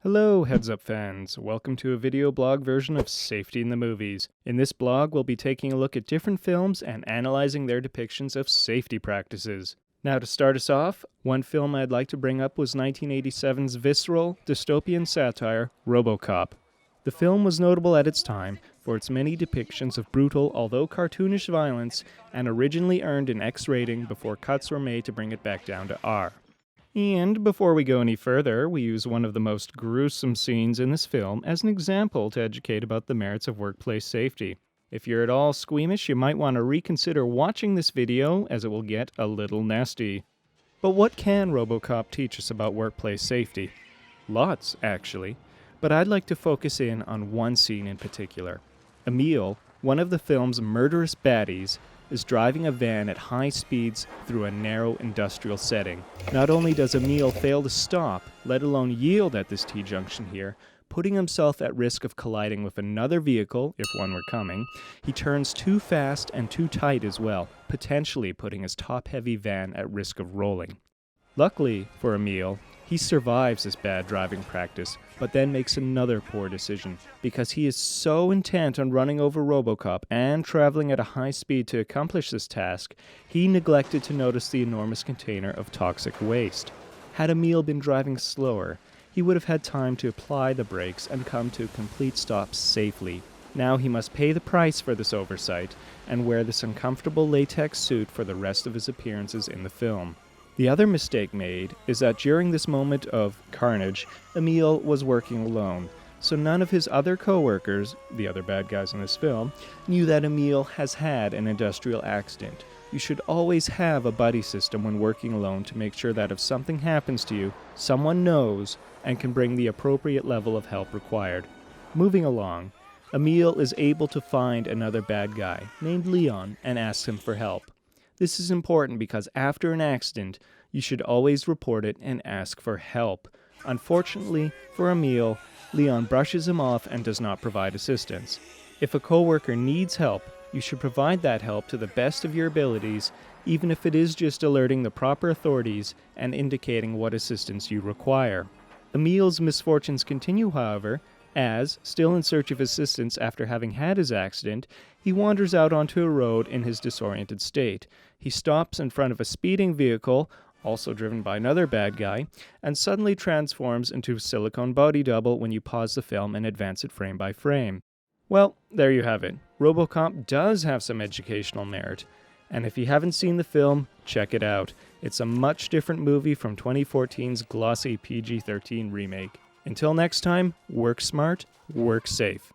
Hello, Heads Up fans. Welcome to a video blog version of Safety in the Movies. In this blog, we'll be taking a look at different films and analyzing their depictions of safety practices. Now, to start us off, one film I'd like to bring up was 1987's visceral, dystopian satire, Robocop. The film was notable at its time for its many depictions of brutal, although cartoonish violence, and originally earned an X rating before cuts were made to bring it back down to R. And before we go any further, we use one of the most gruesome scenes in this film as an example to educate about the merits of workplace safety. If you're at all squeamish, you might want to reconsider watching this video, as it will get a little nasty. But what can Robocop teach us about workplace safety? Lots, actually. But I'd like to focus in on one scene in particular. Emil, one of the film's murderous baddies, is driving a van at high speeds through a narrow industrial setting. Not only does Emil fail to stop, let alone yield at this T-junction here, putting himself at risk of colliding with another vehicle, if one were coming, he turns too fast and too tight as well, potentially putting his top-heavy van at risk of rolling. Luckily for Emil, he survives this bad driving practice, but then makes another poor decision. Because he is so intent on running over Robocop and traveling at a high speed to accomplish this task, he neglected to notice the enormous container of toxic waste. Had Emil been driving slower, he would have had time to apply the brakes and come to a complete stop safely. Now he must pay the price for this oversight and wear this uncomfortable latex suit for the rest of his appearances in the film. The other mistake made is that during this moment of carnage, Emil was working alone, so none of his other co-workers, the other bad guys in this film, knew that Emil has had an industrial accident. You should always have a buddy system when working alone to make sure that if something happens to you, someone knows and can bring the appropriate level of help required. Moving along, Emil is able to find another bad guy named Leon and asks him for help. This is important because after an accident, you should always report it and ask for help. Unfortunately for Emil, Leon brushes him off and does not provide assistance. If a coworker needs help, you should provide that help to the best of your abilities, even if it is just alerting the proper authorities and indicating what assistance you require. Emil's misfortunes continue, however, as, still in search of assistance after having had his accident, he wanders out onto a road in his disoriented state. He stops in front of a speeding vehicle, also driven by another bad guy, and suddenly transforms into a silicone body double when you pause the film and advance it frame by frame. Well, there you have it. Robocop does have some educational merit, and if you haven't seen the film, check it out. It's a much different movie from 2014's glossy PG-13 remake. Until next time, work smart, work safe.